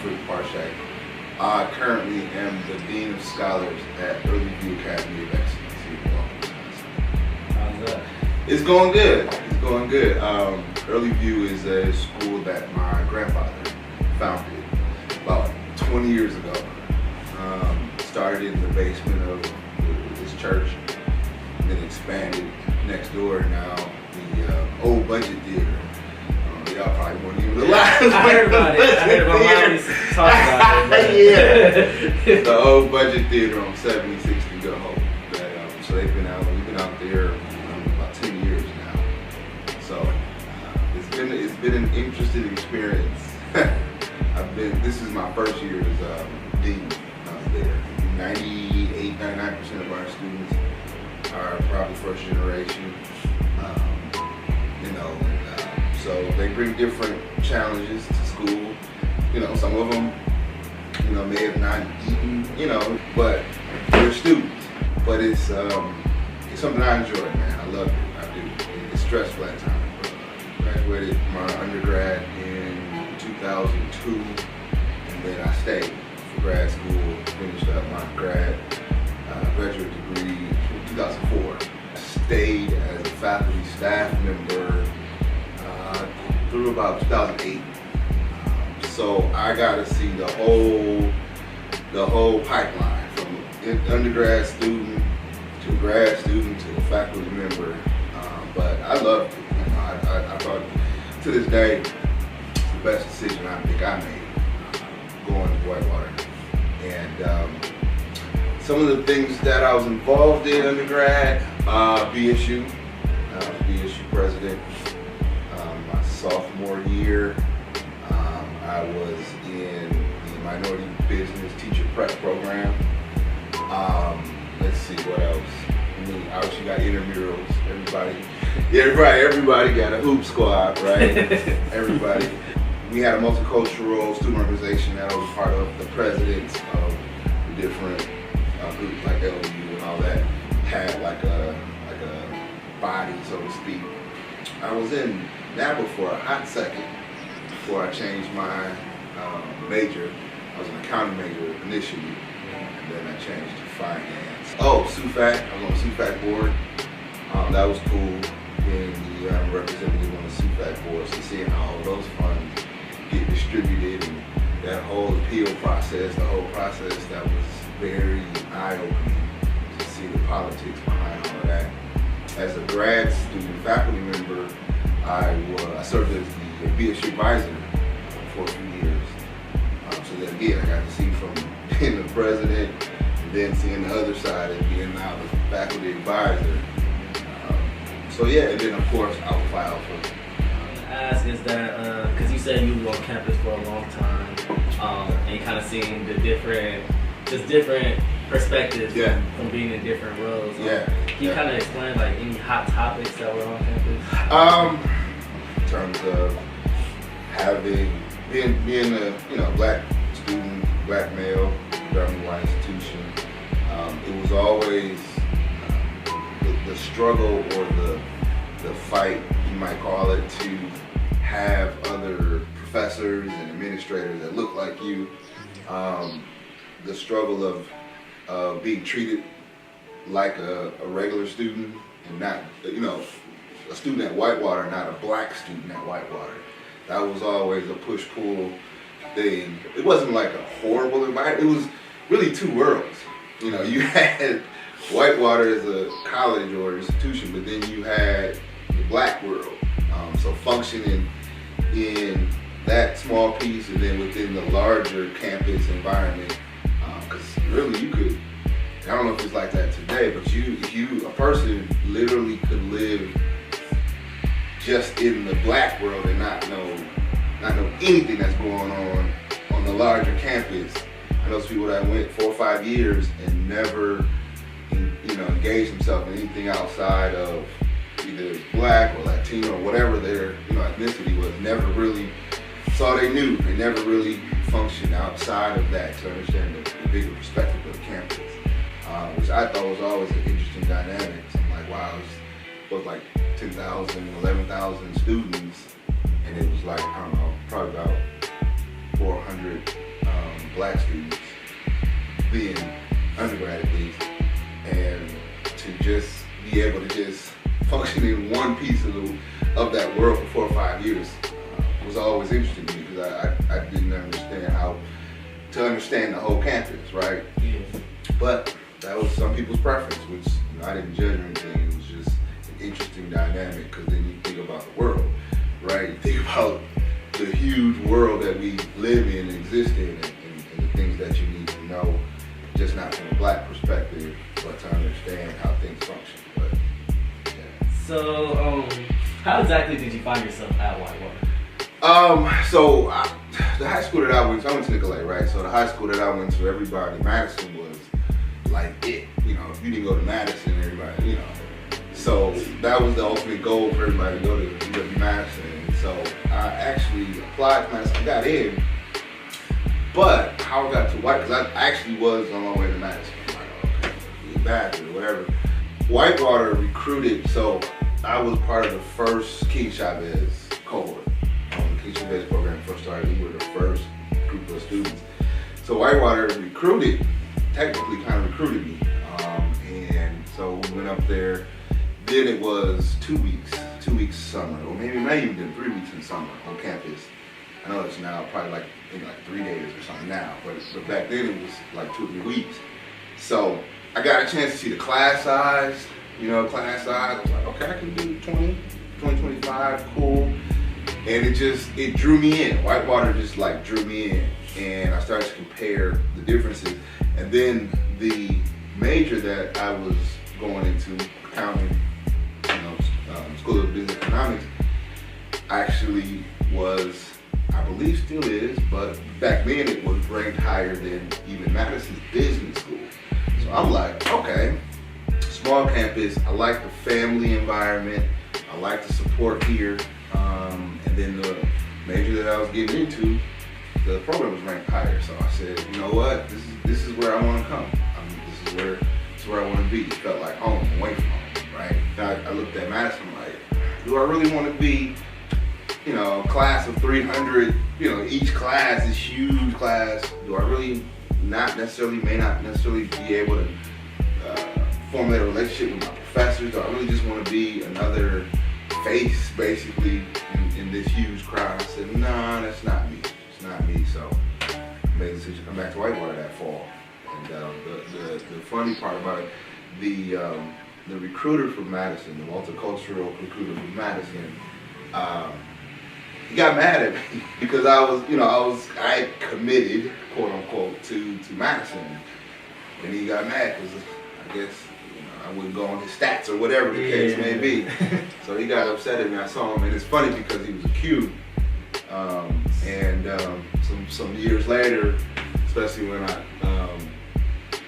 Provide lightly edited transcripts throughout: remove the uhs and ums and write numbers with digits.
Alfred Parchia. I currently am the Dean of Scholars at Early View Academy of Excellence here in Milwaukee, Wisconsin. How's that? It's going good. It's going good. Early View is a school that my grandfather founded about 20 years ago. Started in the basement of this church, and then expanded next door. Now the old budget theater. Y'all probably weren't even alive. I heard about it. I heard my mom used to talk about it. Yeah. The old budget theater on 76 in Good Hope. So we've been out there about 10 years now. So it's been an interesting experience. This is my first year as dean there. 99% of our students are probably first generation. So they bring different challenges to school. Some of them, may have not eaten, but they're students. But it's something I enjoy, man. I love it. I do. It's stressful at times. Graduated my undergrad in 2002, and then I stayed for grad school. Finished up my graduate degree in 2004. I stayed as a faculty staff member through about 2008. So I got to see the whole pipeline from undergrad student to grad student to faculty member. But I loved it. I thought to this day it's the best decision I think I made going to Whitewater. And some of the things that I was involved in undergrad, BSU president. My sophomore year, I was in the Minority Business Teacher Prep Program. Let's see what else. Obviously got intramurals. Everybody got a hoop squad, right? Everybody. We had a multicultural student organization that I was part of. The presidents of the different groups like LU and all that had like a body, so to speak. I was in NABA for a hot second before I changed my major. I was an accounting major initially, and then I changed to finance. Oh, SUFAC. I was on the SUFAC board. That was cool being the representative on the SUFAC board, so seeing how all those funds get distributed and that whole appeal process, the whole process, that was very eye-opening to see the politics behind all of that. As a grad student, faculty member, I served as the BSU advisor for a few years. So then again, I got to see from being the president and then seeing the other side and being now the faculty advisor. So yeah, and then of course I'll file for. Ask is that because you said you were on campus for a long time, and you kind of seen the different perspectives from being in different roles. Can you kind of explain like any hot topics that were on campus? In terms of being a black student, black male, government white institution, it was always the struggle or the fight, you might call it, to have other professors and administrators that look like you. The struggle of being treated like a regular student and not, a student at Whitewater, not a black student at Whitewater. That was always a push-pull thing. It wasn't like a horrible environment. It was really two worlds. You had Whitewater as a college or institution, but then you had the black world. So functioning in that small piece and then within the larger campus environment. Because really you could, I don't know if it's like that today, but a person literally could live just in the black world and not know anything that's going on the larger campus. I know people that went 4 or 5 years and never engaged themselves in anything outside of either black or Latino or whatever their ethnicity was, never really saw they knew. They never really functioned outside of that to understand the bigger perspective of the campus, which I thought was always an interesting dynamic. So I'm like, wow, it was like 10,000, 11,000 students, and it was like, I don't know, probably about 400 black students, being undergrad at least, and to just be able to just function in one piece of that world for 4 or 5 years was always interesting to me, because I didn't understand how to understand the whole campus, right? Yeah. But that was some people's preference, which I didn't judge or anything. It was just an interesting dynamic, because then you think about the world, right? You think about the huge world that we live in and exist in, and the things that you need to know, just not from a black perspective, but to understand how things function. But yeah. So, how exactly did you find yourself at Whitewater? The high school that I went to Nicolay, right? So the high school that I went to, everybody, Madison was like it. You know, if you didn't go to Madison, everybody, you know. So that was the ultimate goal for everybody to go to UW-Madison. And so I actually applied to Madison. I got in, but how I got to White, because I actually was on my way to Madison. I'm like, okay, be back or whatever. Whitewater recruited, so I was part of the first King Chavez cohort. The King Chavez program first started, we were the first group of students. So Whitewater technically kind of recruited me. And so we went up there. Then it was 2 weeks summer, or maybe even 3 weeks in summer on campus. I know it's now probably maybe 3 days or something now, but back then it was like 2 or 3 weeks. So I got a chance to see the class size, I was like, okay, I can do 20, 25, cool. And it drew me in. Whitewater just drew me in. And I started to compare the differences. And then the major that I was going into, accounting, School of Business Economics, actually was, I believe still is, but back then it was ranked higher than even Madison's business school. So I'm like, okay, small campus, I like the family environment, I like the support here, and then the major that I was getting into, the program was ranked higher. So I said, you know what, this is where I want to come. This is where I want to be. It felt like home, away from home, right? I looked at Madison, I'm like, do I really want to be, a class of 300, each class is huge class. Do I really may not necessarily be able to formulate a relationship with my professors? Do I really just want to be another face, basically, in this huge crowd? I said, nah, that's not me. It's not me. So I made the decision to come back to Whitewater that fall. And the funny part about it, the recruiter from Madison, the multicultural recruiter from Madison, he got mad at me because I had committed, quote unquote, to Madison, and he got mad because I guess I wouldn't go on his stats or whatever the case may be. So he got upset at me. I saw him, and it's funny because he was a Q, and some years later, especially when I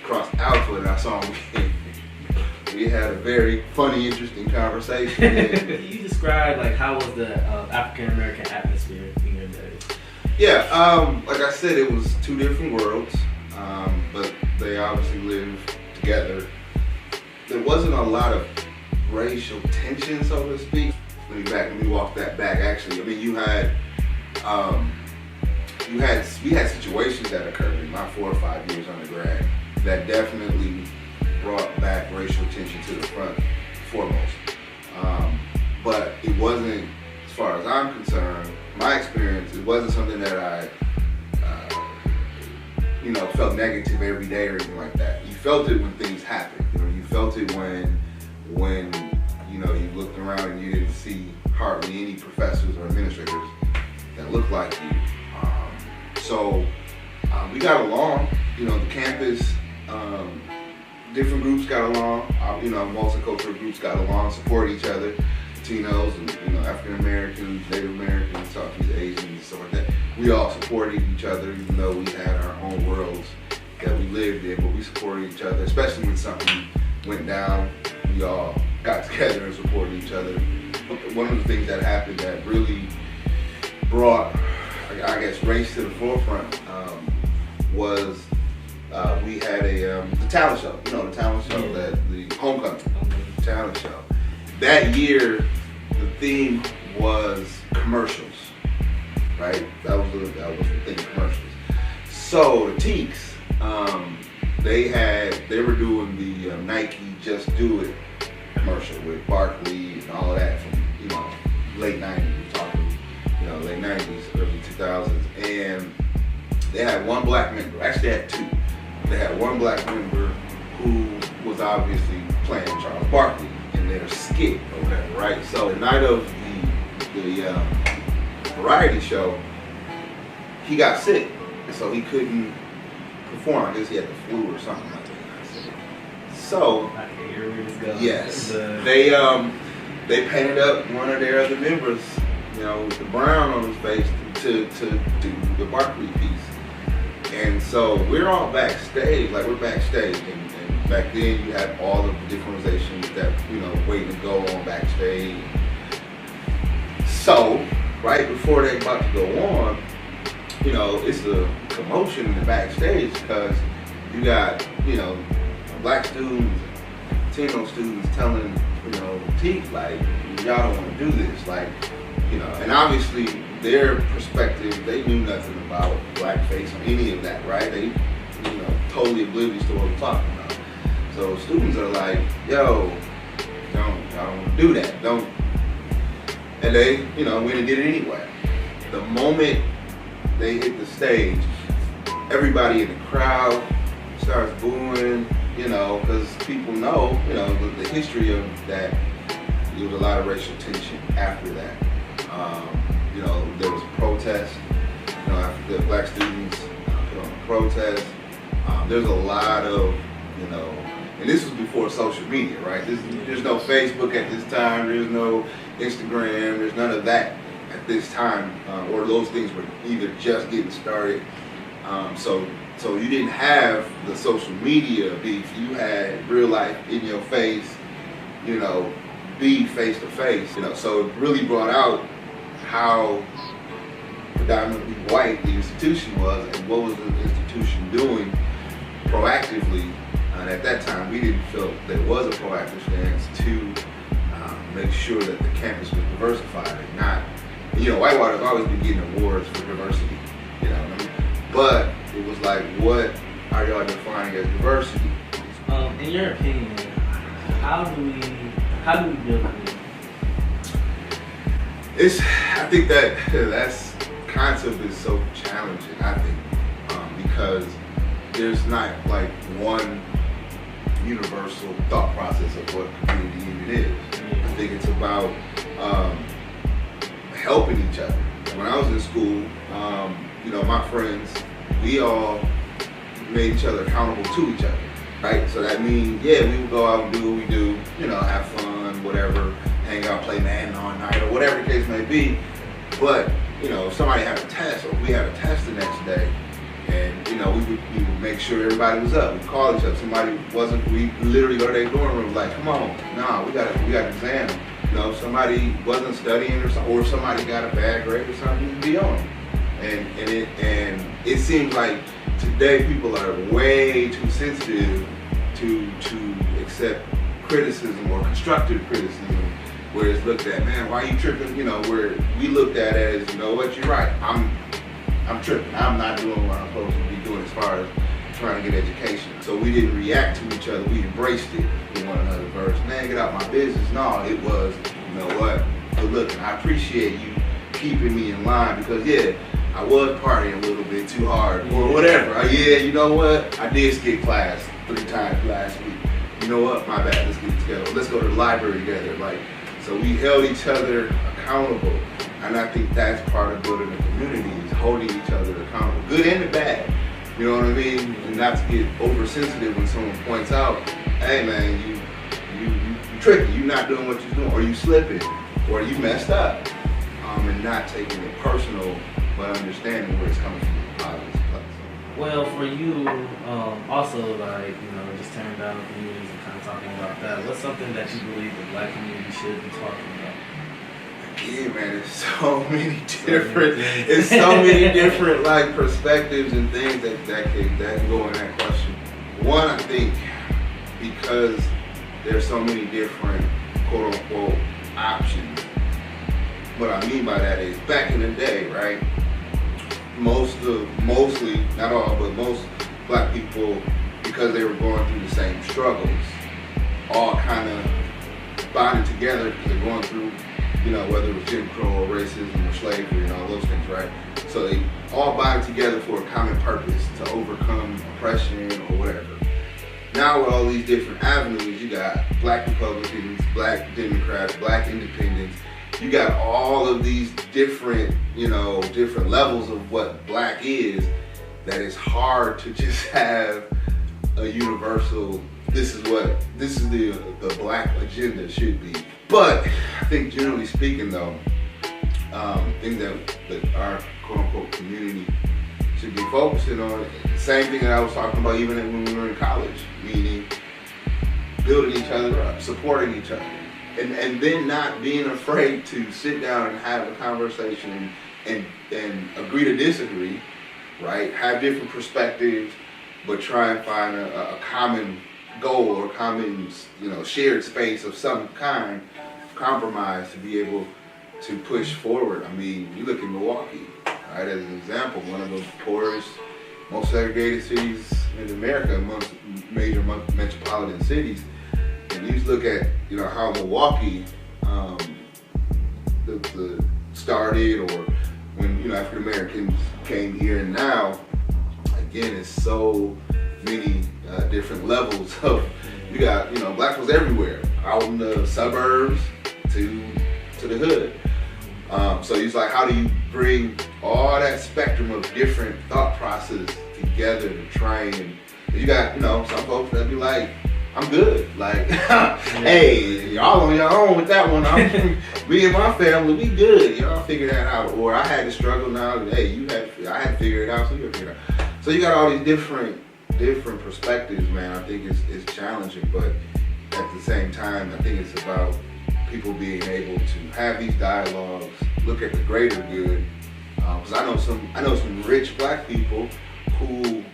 crossed Alfred and I saw him again, we had a very funny, interesting conversation. Can you describe how was the African American atmosphere in your days? Yeah, like I said, it was two different worlds, but they obviously lived together. There wasn't a lot of racial tension, so to speak. Let me walk that back. Actually, I mean, we had situations that occurred in my 4 or 5 years undergrad that definitely brought back racial tension to the front foremost. But it wasn't, as far as I'm concerned, my experience, it wasn't something that I, felt negative every day or anything like that. You felt it when things happened. You felt it when you looked around and you didn't see hardly any professors or administrators that looked like you. So we got along. The campus. Different groups got along, multicultural groups got along, supported each other, Latinos and African Americans, Native Americans, Southeast Asians, stuff like that. We all supported each other, even though we had our own worlds that we lived in, but we supported each other, especially when something went down. We all got together and supported each other. One of the things that happened that really brought, I guess, race to the forefront was we had the talent show, the talent show, the homecoming talent show. That year, the theme was commercials, right? That was the thing, commercials. So the Teeks, they were doing the Nike Just Do It commercial with Barkley and all of that from late '90s, talking late '90s, early 2000s, and they had one black member. Actually, they had two. They had one black member who was obviously playing Charles Barkley in their skit or whatever, right? So the night of the variety show, he got sick, and so he couldn't perform. I guess he had the flu or something like that. So yes, they painted up one of their other members, with the brown on his face to do the Barkley piece. And so we're all backstage, we're backstage, and back then you had all of the different organizations that waiting to go on backstage. So right before they about to go on, it's a commotion in the backstage because you got black students, Latino students telling Teeks y'all don't want to do this, and obviously their perspective, they knew nothing about blackface or any of that, right? They totally oblivious to what we're talking about. So students are like, yo, y'all don't want to do that, don't. And they went and did it anyway. The moment they hit the stage, everybody in the crowd starts booing, because people know, the history of that. There was a lot of racial tension after that. There was a protest, after the black students put on a protest. There's a lot of, and this was before social media, right? There's no Facebook at this time, there's no Instagram, there's none of that at this time, or those things were either just getting started. So you didn't have the social media beef. You had real life in your face, beef face to face. So it really brought out how predominantly white the institution was and what was the institution doing proactively. And at that time, we didn't feel there was a proactive stance to make sure that the campus was diversified and not, Whitewater's always been getting awards for diversity, but it was like, what are y'all defining as diversity? In your opinion, how do we build community? I think that's concept is so challenging. I think because there's not one universal thought process of what community unit is. I think it's about helping each other. When I was in school, my friends, we all made each other accountable to each other, right? So that means, we would go out and do what we do, have fun, whatever, hang out, play Madden all night, or whatever the case may be. But, if somebody had a test, or we had a test the next day, and, we would make sure everybody was up. We'd call each other. Somebody wasn't, we literally go to their dorm room, come on, nah, we got an exam. If somebody wasn't studying or somebody got a bad grade or something, you'd be on them. And it seems like today people are way too sensitive to accept criticism or constructive criticism, where it's looked at, man, why are you tripping? Where we looked at it as, you're right, I'm tripping. I'm not doing what I'm supposed to be doing as far as trying to get education. So we didn't react to each other. We embraced it in one another versus, man, get out my business. No, it was, what? But look, I appreciate you keeping me in line because, I was partying a little bit too hard or whatever. You know what? I did skip class 3 times last week. You know what? My bad. Let's get together. Let's go to the library together. So we held each other accountable. And I think that's part of building a community is holding each other accountable, good and the bad. You know what I mean? And not to get oversensitive when someone points out, hey man, you tricky, you not doing what you're doing, or you slipping, or you messed up. And not taking it personal, but understanding where it's coming from. Well, for you, also just tearing down communities and kind of talking about that, what's something that you believe the black community should be talking about? Yeah, man, it's so many different perspectives and things that can go in that question. One, I think because there's so many different quote unquote options. What I mean by that is back in the day, right? mostly, not all, but most black people, because they were going through the same struggles, all kind of bonded together because they're going through, whether it was Jim Crow or racism or slavery and all those things, right? So they all bonded together for a common purpose to overcome oppression or whatever. Now with all these different avenues, you got black Republicans, black Democrats, black independents. You got all of these different, different levels of what black is, that it's hard to just have a universal, this is the black agenda should be. But I think generally speaking though, things that our quote unquote community should be focusing on, the same thing that I was talking about even when we were in college, meaning building each other up, supporting each other. And then not being afraid to sit down and have a conversation and agree to disagree, right? Have different perspectives, but try and find a common goal or common, shared space of some kind, compromise to be able to push forward. I mean, you look at Milwaukee, right, as an example, one of the poorest, most segregated cities in America amongst major metropolitan cities. And you just look at, how Milwaukee started, or when, African Americans came here, and now, again, it's so many different levels of, you got, black folks everywhere, out in the suburbs to the hood. So it's like, how do you bring all that spectrum of different thought processes together to try and, you got, some folks that be like, I'm good. Like, hey, y'all on your own with that one. Me and my family, we good. Y'all figure that out. Or I had to struggle now. Hey, I had to figure it out, so you had to figure it out. So you got all these different perspectives, man. I think it's challenging, but at the same time, I think it's about people being able to have these dialogues, look at the greater good. Because I know some rich black people who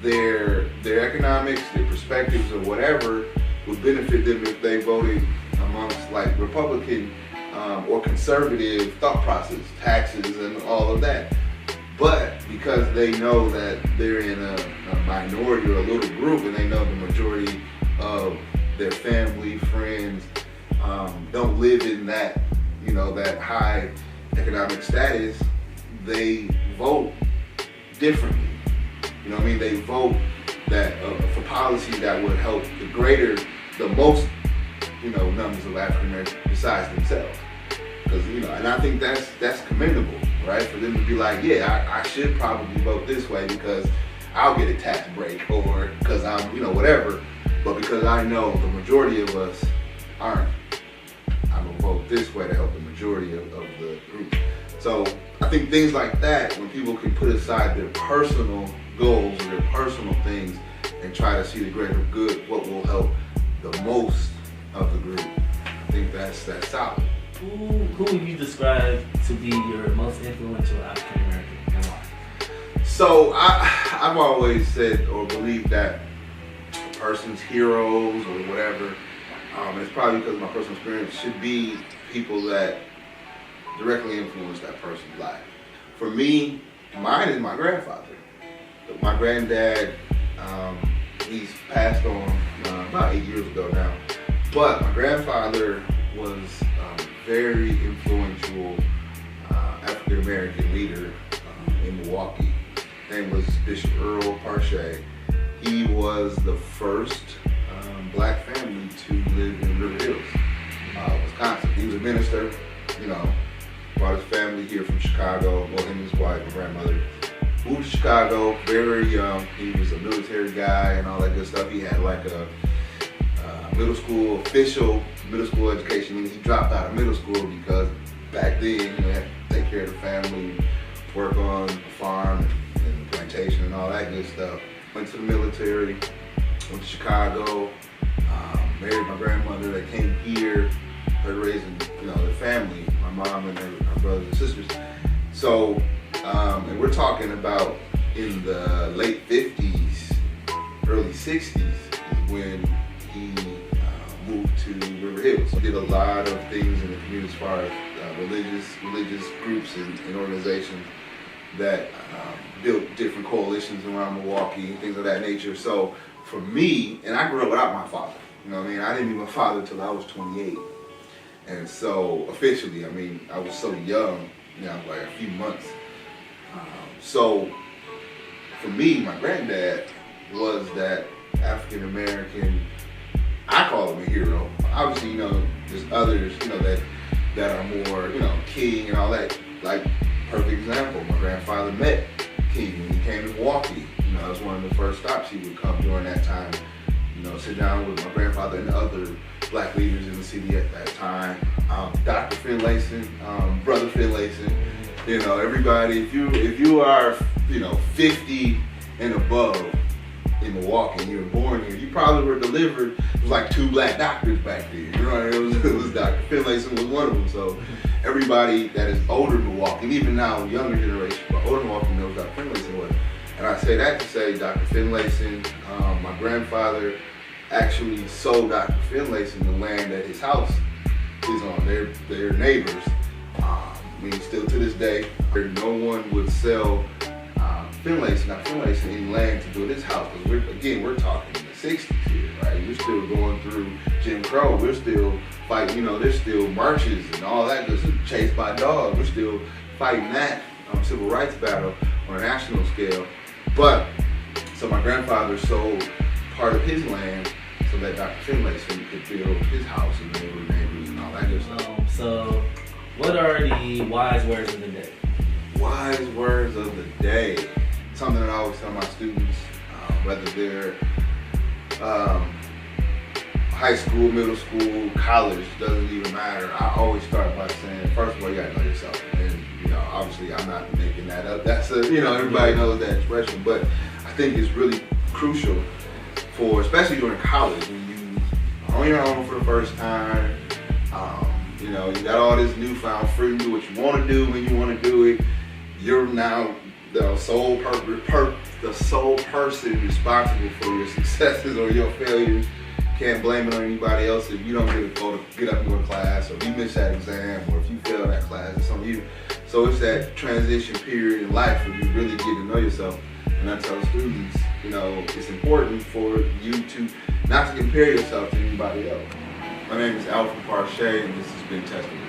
their economics, their perspectives, or whatever would benefit them if they voted amongst like Republican or conservative thought process, taxes, and all of that. But because they know that they're in a minority or a little group, and they know the majority of their family, friends don't live in that, that high economic status, they vote differently. They vote that for policy that would help the most, numbers of African Americans besides themselves. Because, and I think that's commendable, right? For them to be like, yeah, I should probably vote this way because I'll get a tax break, or because I'm, whatever. But because I know the majority of us aren't, I'm gonna vote this way to help the majority of the group. So I think things like that, when people can put aside their personal goals or their personal things and try to see the greater good, what will help the most of the group, I think that's solid. Who would you describe to be your most influential African American, and why? So I've always said or believed that a person's heroes or whatever, it's probably because of my personal experience, should be people that directly influence that person's life. For me, mine is my grandfather. My granddad, he's passed on about 8 years ago now. But my grandfather was very influential African American leader in Milwaukee. His name was Bishop Alfred Parchia. He was the first black family to live in River Hills, Wisconsin. He was a minister, brought his family here from Chicago, well, him and his wife and grandmother. Moved to Chicago very young. He was a military guy and all that good stuff. He had like a official middle school education. He dropped out of middle school because back then, you had to take care of the family, work on the farm and the plantation and all that good stuff. Went to the military, went to Chicago, married my grandmother that came here, started raising, the family, my mom and her brothers and sisters. So, and we're talking about in the late 50s, early 60s is when he moved to River Hills. He did a lot of things in the community as far as religious groups and organizations. that built different coalitions around Milwaukee and things of that nature. So for me, and I grew up without my father. You know what I mean? I didn't meet my father until I was 28. And so officially, I mean, I was so young, you know, like a few months. So for me, my granddad was that African American, I call him a hero. Obviously, you know, there's others, you know, that are more, you know, King and all that. Like, perfect example, my grandfather met King when he came to Milwaukee. You know, that was one of the first stops he would come during that time. You know, sit down with my grandfather and other black leaders in the city at that time. Dr. Finlayson, Brother Finlayson, you know, everybody, if you are, you know, 50 and above in Milwaukee and you were born here, you probably were delivered. It was like 2 black doctors back then. You know, it was Dr. Finlayson was one of them. So everybody that is older in Milwaukee, and even now, younger generation, but older in Milwaukee knows Dr. Finlayson was. And I say that to say Dr. Finlayson, my grandfather actually sold Dr. Finlayson the land that his house is on. They're neighbors. I mean, still to this day, no one would sell Dr. Finlayson any land to build his house. Because we're talking in the 60s here, right? We're still going through Jim Crow. We're still fighting, you know, there's still marches and all that. There's chased by dogs. We're still fighting that civil rights battle on a national scale. But, so my grandfather sold part of his land so that Dr. Finlayson could build his house and neighbors and all that good stuff. So, what are the wise words of the day? Wise words of the day. Something that I always tell my students, whether they're high school, middle school, college, doesn't even matter. I always start by saying, first of all, you gotta know yourself. And, you know, obviously I'm not making that up. That's you know, everybody knows that expression, but I think it's really crucial for, especially during college, when you are on your own for the first time, you know, you got all this newfound freedom to do what you want to do when you want to do it. You're now the sole person responsible for your successes or your failures. Can't blame it on anybody else if you don't get up and go to class, or if you miss that exam, or if you fail that class. It's on you. So it's that transition period in life where you really get to know yourself. And I tell students, you know, it's important for you to not to compare yourself to anybody else. My name is Alfred Parchia, and this has been Testimony.